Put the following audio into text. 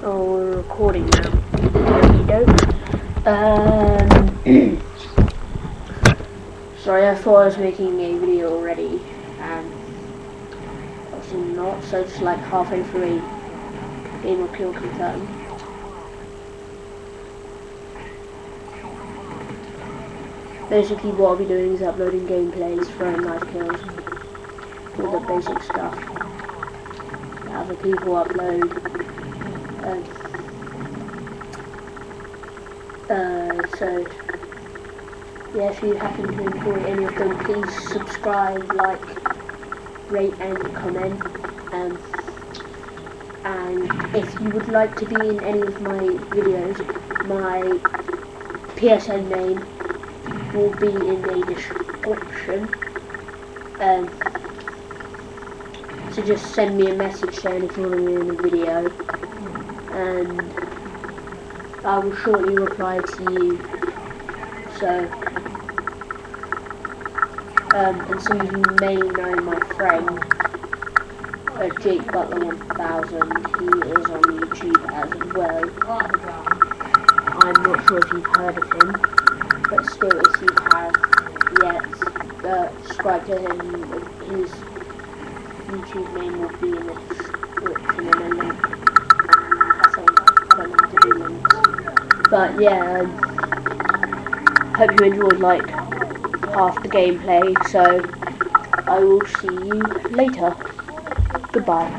Oh, we're recording now. Sorry, I thought I was making a video already, and obviously not, so just like halfway through a game of Kill Confirm. Basically what I'll be doing is uploading gameplays, throwing knife kills, all the basic stuff that other people upload. So yeah, if you happen to enjoy any of them, please subscribe, like, rate and comment. And if you would like to be in any of my videos, my PSN name will be in the description. So just send me a message saying if you want to be in a video, and I will shortly reply to you. So, and some of you may know my friend, Jake Butler 1000. He is on YouTube as well. I'm not sure if you've heard of him, but still, if you have yet, subscribe to him. His YouTube name will be in the description and a link. I don't know how to do links. But yeah, hope you enjoyed like half the gameplay, so I will see you later. Goodbye.